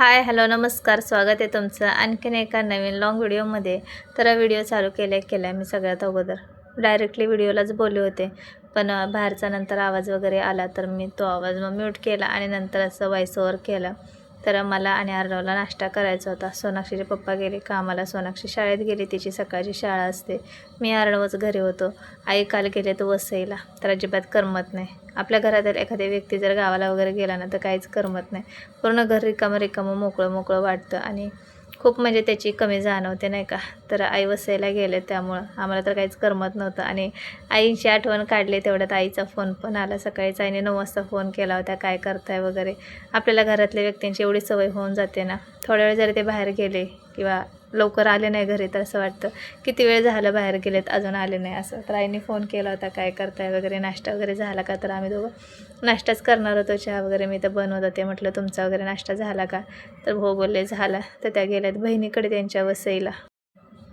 Hi hello नमस्कार, स्वागत आहे तुमचं आणखीन एका नवीन लॉंग व्हिडिओमध्ये. तर व्हिडिओ चालू केला मी सगळ्यात अगोदर डायरेक्टली व्हिडिओलाच बोलले होते, पण बाहेरचा नंतर आवाज वगैरे आला तर मी तो आवाज मग म्यूट केला आणि नंतर असं व्हॉइस ओव्हर केलं. तर मला आणि अर्णवला नाश्ता करायचा होता. सोनाक्षीचे पप्पा गेले कामाला, सोनाक्षी शाळेत गेली, तिची सकाळची शाळा असते. मी अर्णवच घरी होतो. आई काल गेले तो वसईला, तर अजिबात करमत नाही. आपल्या घरातील एखादी व्यक्ती जर गावाला वगैरे गेला ना तर काहीच करमत नाही. पूर्ण घर रिकामं रिकामं मोकळं मोकळं वाटतं आणि खूप म्हणजे त्याची कमी जाणवते नाही का. तर आई वसईला गेले त्यामुळं आम्हाला तर काहीच करमत नव्हतं आणि आईची आठवण काढली तेवढ्यात आईचा फोन पण आला. सकाळीच आईने 9 वाजता फोन केला होता, काय करताय वगैरे. आपल्याला घरातल्या व्यक्तींची एवढी सवय होऊन जाते ना, थोड्या वेळ जरी ते बाहेर गेले किंवा लवकर आले नाही घरी तर असं वाटतं किती वेळ झालं बाहेर गेलेत अजून आले नाही असं. तर आईने फोन केला होता, काय करताय वगैरे, नाश्ता वगैरे झाला का. तर आम्ही दोघं नाश्ताच करणार होतो, चहा वगैरे मी तर बनवत होते. म्हटलं तुमचा वगैरे नाश्ता झाला का. तर हो बोलले झाला. तर त्या गेल्यात बहिणीकडे त्यांच्या वसईला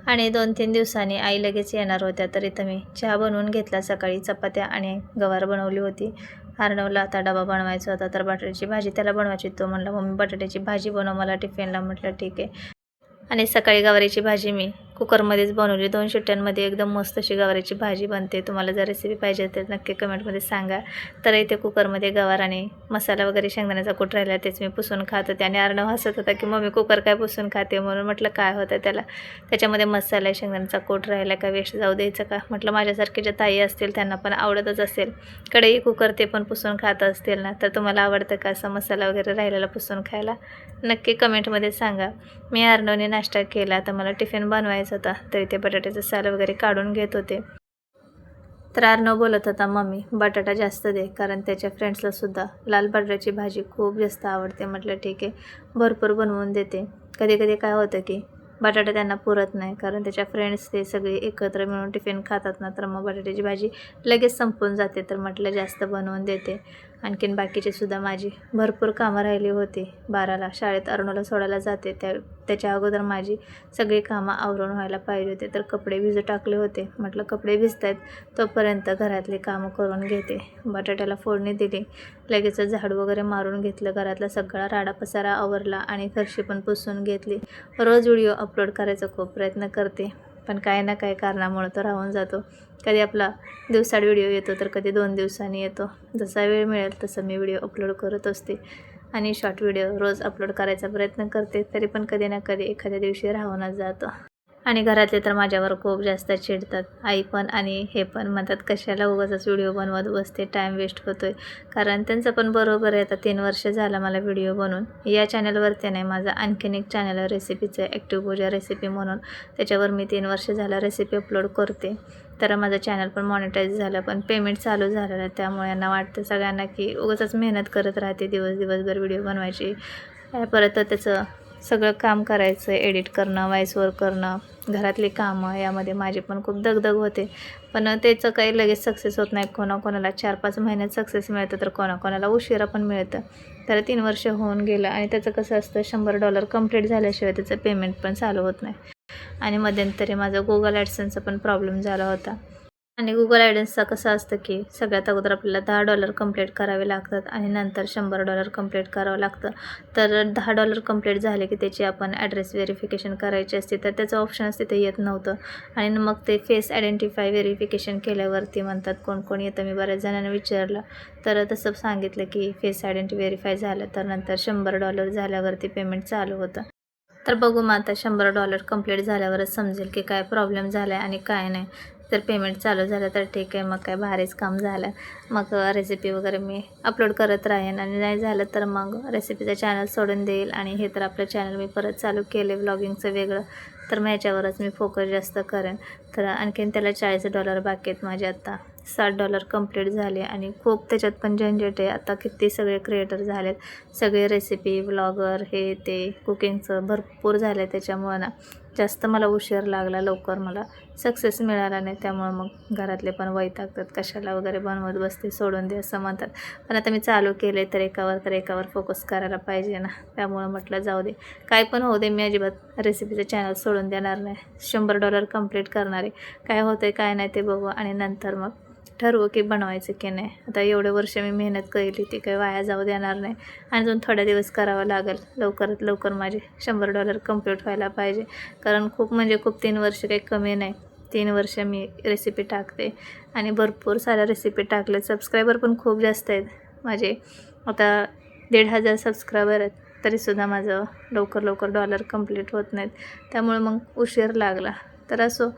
आणि 2-3 दिवसांनी आई लगेच येणार होत्या. तर इथं मी चहा बनवून घेतला. सकाळी चपात्या आणि गवार बनवली होती. अर्णवला आता डबा बनवायचा होता, तर बटाट्याची भाजी त्याला बनवायची. तो म्हणला मम्मी बटाट्याची भाजी बनव मला टिफिनला. म्हटलं ठीक आहे. आणि सकाळी गवारीची भाजी मी कुकरमध्येच बनवली. 2 शिट्ट्यांमध्ये एकदम मस्त अशी गवारीची भाजी बनते. तुम्हाला जर रेसिपी पाहिजे तर नक्की कमेंटमध्ये सांगा. तर इथे कुकरमध्ये गवार आणि मसाला वगैरे शेंगदाण्याचा कूट राहिला तेच मी पुसून खात होते आणि अर्णव हसत होता की मम्मी कुकर काय पुसून खाते. म्हणून म्हटलं काय होतं त्याला, त्याच्यामध्ये मसाला शेंगदाण्याचा कूट राहिला का वेस्ट जाऊ द्यायचं का. म्हटलं माझ्यासारखे ज्या ताई असतील त्यांना पण आवडतच असेल, कढई कुकर ते पण पुसून खात असतील ना. तर तुम्हाला आवडतं का असा मसाला वगैरे राहिलेला पुसून खायला, नक्की कमेंटमध्ये सांगा. मी अर्णवने नाश्ता केला, तर मला टिफिन बनवायचा होता. तर इथे बटाट्याचं साल वगैरे काढून घेत होते. तर अर्णव बोलत होता मम्मी बटाटा जास्त दे, कारण त्याच्या फ्रेंड्सलासुद्धा लाल बटाट्याची भाजी खूप जास्त आवडते. म्हटलं ठीक आहे, भरपूर बनवून देते. कधी कधी काय होतं की बटाटा त्यांना पुरत नाही, कारण त्याच्या फ्रेंड्स ते सगळे एकत्र मिळून टिफिन खातात ना, तर मग बटाट्याची भाजी लगेच संपून जाते. तर म्हटलं जास्त बनवून देते. आणखीन बाकीचीसुद्धा माझी भरपूर कामं राहिली होती. 12ला शाळेत अर्णवला सोडायला जाते, त्याच्या अगोदर माझी सगळी कामं आवरून व्हायला पाहिजे होते. तर कपडे भिजू टाकले होते. म्हटलं कपडे भिजत आहेत तोपर्यंत घरातले कामं करून घेते. बटाट्याला फोडणी दिली, लगेचच झाडू वगैरे मारून घेतलं, घरातला सगळा राडा पसारा आवरला आणि फरशी पण पुसून घेतली. रोज व्हिडिओ अपलोड करायचा खूप प्रयत्न करते, पण काही ना काही कारणामुळे तो राहून जातो. कधी आपला दिवसाआड व्हिडिओ येतो तर कधी 2 दिवसांनी येतो. जसा वेळ मिळेल तसं मी व्हिडिओ अपलोड करत असते आणि शॉर्ट व्हिडिओ रोज अपलोड करायचा प्रयत्न करते. तरी पण कधी ना कधी एखाद्या दिवशी राहूनच जातं. आणि घरातले तर माझ्यावर खूप जास्त चिडतात, आई पण आणि हे पण म्हणतात कशाला उगाचच व्हिडिओ बनवत बसते, टाईम वेस्ट होतोय. कारण त्यांचं पण बरोबर आहे. आता 3 वर्ष झालं मला व्हिडिओ बनवून. या चॅनलवरती नाही, माझं आणखीन एक चॅनल आहे रेसिपीचं, ॲक्टिव्ह पूजा रेसिपी म्हणून. त्याच्यावर मी 3 वर्ष झालं रेसिपी अपलोड करते. तर माझं चॅनल पण मॉनिटाईज झालं, पण पेमेंट चालू झालं नाही. त्यामुळे यांना वाटतं सगळ्यांना की उगाचच मेहनत करत राहते, दिवसभर व्हिडिओ बनवायची, परत त्याचं सगळं काम करायचं, एडिट करणं, व्हॉइस ओव्हर करणं, घरातली कामं, यामध्ये माझी पण खूप दगदग होते. पण त्याचं काही लगेच सक्सेस होत नाही. कोणाकोणाला 4-5 महिन्यात सक्सेस मिळतं, तर कोणाकोणाला उशिरा पण मिळतं. तर 3 वर्ष होऊन गेलं आणि त्याचं कसं असतं, $100 कंप्लीट झाल्याशिवाय त्याचं पेमेंट पण चालू होत नाही. आणि मध्यंतरी माझं गुगल ॲडसन्सचा पण प्रॉब्लेम झाला होता. आणि गुगल ॲडन्सचं कसं असतं की सगळ्यात अगोदर आपल्याला $10 कंप्लीट करावे लागतात आणि नंतर $100 कंप्लीट करावं लागतं. तर $10 कंप्लीट झाले की त्याची आपण ॲड्रेस व्हेरिफिकेशन करायची असते, तर त्याचं ऑप्शनच तिथे येत नव्हतं. आणि मग ते फेस आयडेंटिफाय व्हेरिफिकेशन केल्यावरती म्हणतात कोण कोण येतं. मी बऱ्याच जणांना विचारलं तर तसं सांगितलं की फेस आयडेंटिटी व्हेरीफाय झालं तर नंतर $100 झाल्यावरती पेमेंट चालू होतं. तर बघू मग आता $100 कंप्लीट झाल्यावरच समजेल की काय प्रॉब्लेम झाला आहे आणि काय नाही. जर पेमेंट चालू झालं तर ठीक आहे, मग काय भारीच काम झालं. मग रेसिपी वगैरे मी अपलोड करत राहीन आणि नाही झालं तर मग रेसिपीचं चॅनल सोडून देईल. आणि हे तर आपलं चॅनल मी परत चालू केले व्लॉगिंगचं वेगळं, तर मग याच्यावरच मी फोकस जास्त करेन. तर आणखीन त्याला $40 बाकी आहेत माझे. आता $60 कंप्लीट झाले आणि खूप त्याच्यात पण झंझट आहे. आता किती सगळे क्रिएटर झालेत, सगळे रेसिपी व्लॉगर, हे ते कुकिंगचं भरपूर झालं आहे. त्याच्यामुळं ना जास्त मला उशीर लागला, लवकर मला सक्सेस मिळाला नाही. त्यामुळं मग घरातले पण वैतागतात, कशाला वगैरे बनवत बसते, सोडून दे असं म्हणतात. पण आता मी चालू केले तर एकावर फोकस करायला पाहिजे ना. त्यामुळं म्हटलं जाऊ दे, काय पण होऊ दे, मी अजिबात रेसिपीचं चॅनल सोडून देणार नाही. $100 कंप्लीट करणार आहे. काय होतं आहे काय नाही ते बघू आणि नंतर मग ठरवू की बनवायचं की नाही. आता एवढे वर्ष मी मेहनत केली ती काही वाया जाऊ देणार नाही. आणि अजून थोड्या दिवस करावं लागेल. लवकरात लवकर माझे $100 कंप्लीट व्हायला पाहिजे. कारण खूप म्हणजे खूप 3 वर्ष काही कमी नाही. 3 वर्ष मी रेसिपी टाकते आणि भरपूर साऱ्या रेसिपी टाकले. सबस्क्रायबर पण खूप जास्त आहेत माझे. आता 1,500 सबस्क्रायबर आहेत. तरीसुद्धा माझं लवकर डॉलर कंप्लीट होत नाहीत. त्यामुळे मग उशीर लागला. तर असो,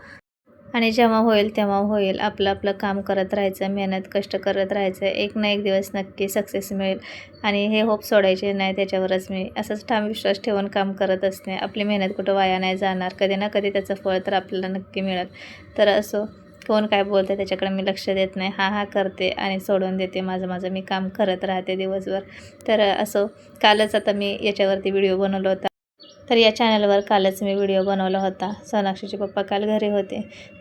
आणि जेव्हा होईल तेव्हा होईल. आपलं काम करत राहायचं, मेहनत कष्ट करत राहायचं. एक ना एक दिवस नक्की सक्सेस मिळेल आणि हे होप सोडायचे नाही. त्याच्यावरच मी असंच ठाम विश्वास ठेवून काम करत असते. आपली मेहनत कुठं वाया नाही जाणार. कधी ना कधी त्याचं फळ तर आपल्याला नक्की मिळेल. तर असो, कोण काय बोलते त्याच्याकडे मी लक्ष देत नाही. हा करते आणि सोडून देते. माझं मी काम करत राहते दिवसभर. तर असो, कालच आता मी याच्यावरती व्हिडिओ बनवला होता. तर या चॅनलवर कालच मी व्हिडिओ बनवला होता. सोनाक्षीचे पप्पा काल घरी होते.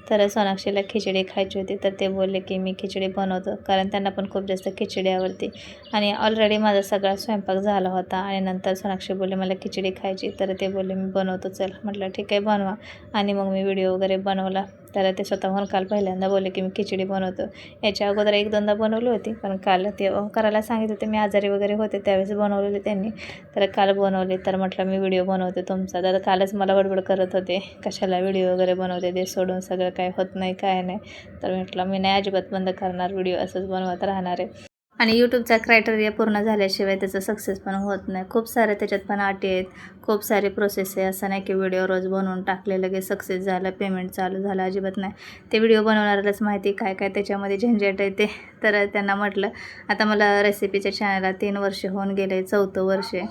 तर सोनाक्षीला खिचडी खायची होती. तर ते बोलले की मी खिचडी बनवतो, कारण त्यांना पण खूप जास्त खिचडी आवडते. आणि ऑलरेडी माझा सगळा स्वयंपाक झाला होता. आणि नंतर सोनाक्षी बोलले मला खिचडी खायची. तर ते बोलले मी बनवतो, चल. म्हटलं ठीक आहे, बनवा. आणि मग मी व्हिडिओ वगैरे बनवला. तर ते स्वतःहून काल पहिल्यांदा बोलले की मी खिचडी बनवतो. याच्या अगोदर 1-2दा बनवली होती, पण काल ते करायला सांगितलं होते. मी आजारी वगैरे होते त्यावेळेस बनवलेले त्यांनी. तर काल बनवले. तर म्हटलं मी व्हिडिओ बनवते तुमचा. तर कालच मला बडबड करत होते, कशाला व्हिडिओ वगैरे बनवते, ते सोडून सगळं काय होत नाही काय नाही. तर म्हटलं मी नाही अजिबात बंद करणार, व्हिडिओ असंच बनवत राहणार आहे. आणि यूट्यूबचा क्रायटेरिया पूर्ण झाल्याशिवाय त्याचं सक्सेस पण होत नाही. खूप सारे त्याच्यात पण अटी आहेत, खूप सारी प्रोसेस आहे. असं नाही की व्हिडिओ रोज बनवून टाकले लगेच सक्सेस झालं, पेमेंट चालू झालं, अजिबात नाही. ते व्हिडिओ बनवणाऱ्यालाच माहिती काय काय त्याच्यामध्ये झंझट आहे ते. तर त्यांना म्हटलं, आता मला रेसिपीच्या चॅनलला 3 वर्ष होऊन गेले, 4थं वर्ष आहे.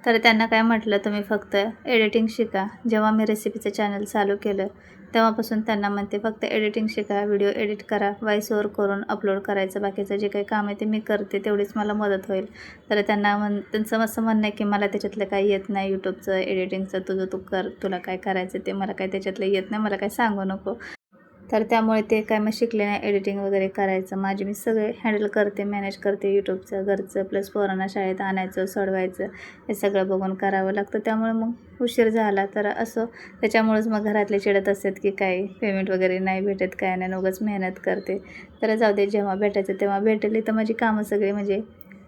तर त्यांना काय म्हटलं, तुम्ही फक्त एडिटिंग शिका. जेव्हा मी रेसिपीचं चॅनल चालू केलं तेव्हापासून त्यांना म्हणते फक्त एडिटिंग शिका, व्हिडिओ एडिट करा, व्हॉइस ओव्हर करून अपलोड करायचं. बाकीचं जे काही काम आहे ते मी करते, तेवढीच मला मदत होईल. तर त्यांचं असं म्हणणं आहे की मला त्याच्यातलं काही येत नाही, यूट्यूबचं एडिटिंगचं तुझं तू कर, तुला काय करायचं ते, मला काय त्याच्यातलं येत नाही, मला काय सांगू नको. तर त्यामुळे ते काय मग शिकले नाही एडिटिंग वगैरे करायचं. मी सगळे हँडल करते, मॅनेज करते. यूट्यूबचं, घरचं, प्लस पोरांना शाळेत आणायचं, सोडवायचं, हे सगळं बघून करावं लागतं. त्यामुळे मग उशीर झाला. तर असं त्याच्यामुळेच मग घरातले चिडत असतात की काही पेमेंट वगैरे नाही भेटत, काय नाही, उगाच मेहनत करते. तर जाऊ दे, जेव्हा भेटायचं तेव्हा भेटेल. तर माझी कामं सगळी म्हणजे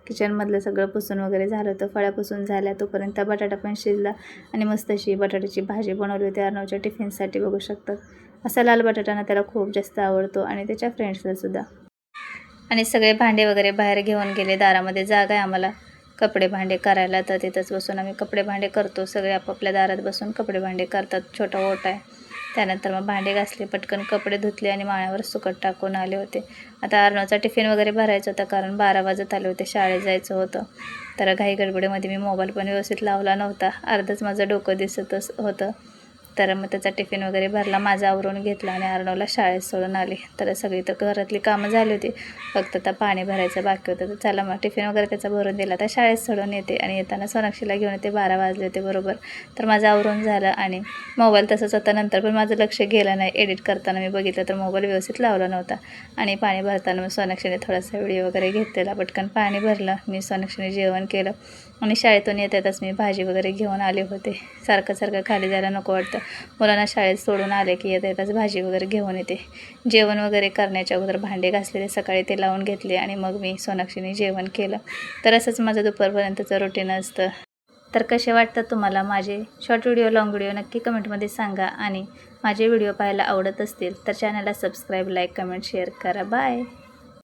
किचनमधलं सगळं पुसून वगैरे झालं होतं, फळ्या पुसून झाल्या. तोपर्यंत बटाटा पण शिजला आणि मस्त अशी बटाट्याची भाजी बनवली होती अर्णवच्या टिफिनसाठी, बघू शकतात. असा लाल बटाटा त्याला खूप जास्त आवडतो आणि त्याच्या फ्रेंड्सलासुद्धा. आणि सगळे भांडे वगैरे बाहेर घेऊन गेले. दारामध्ये जागा आहे आम्हाला कपडे भांडे करायला, तर तिथंच बसून आम्ही कपडे भांडे करतो. सगळे आपापल्या दारात बसून कपडे भांडे करतात. छोटा ओटा आहे. त्यानंतर मग भांडे घासले, पटकन कपडे धुतले आणि माळ्यावर सुकत टाकून आले होते. आता अर्णवचा टिफिन वगैरे भरायचा होता, कारण 12 वाजत आले होते, शाळेत जायचं होतं. तर घाई गडबडीमध्ये मी मोबाईल पण व्यवस्थित लावला नव्हता. अर्धच माझं डोकं दिसतच होतं. तर मग त्याचा टिफिन वगैरे भरला, माझा आवरून घेतला आणि अर्णवला शाळेत सोडून आले. तर सगळी तर घरातली कामं झाली होती, फक्त आता पाणी भरायचं बाकी होतं. तर चला मग टिफिन वगैरे त्याचा भरून दिला. तर शाळेत सोडून येते आणि येताना सोनाक्षीला घेऊन येते. 12 वाजले होते बरोबर. तर माझं आवरून झालं आणि मोबाईल तसंच होता. नंतर पण माझं लक्ष गेलं नाही. एडिट करताना मी बघितलं तर मोबाईल व्यवस्थित लावला नव्हता. आणि पाणी भरताना मग सोनाक्षीने थोडासा व्हिडिओ वगैरे घेतलेला. पटकन पाणी भरलं, मी सोनाक्षीने जेवण केलं आणि शाळेतून येताच मी भाजी वगैरे घेऊन आले होते. सारखं खाली जायला नको वाटतं. मुलांना शाळेत सोडून आले की येताच भाजी वगैरे घेऊन येते. जेवण वगैरे करण्याच्या अगोदर भांडे घासलेले सकाळी ते लावून घेतले आणि मग मी सोनाक्षीने जेवण केलं. तर असंच माझं दुपारपर्यंतचं रुटीन असतं. तर कसे वाटतात तुम्हाला माझे शॉर्ट व्हिडिओ, लाँग व्हिडिओ, नक्की कमेंटमध्ये सांगा. आणि माझे व्हिडिओ पाहायला आवडत असतील तर चॅनलला सबस्क्राईब, लाईक, कमेंट, शेअर करा. बाय.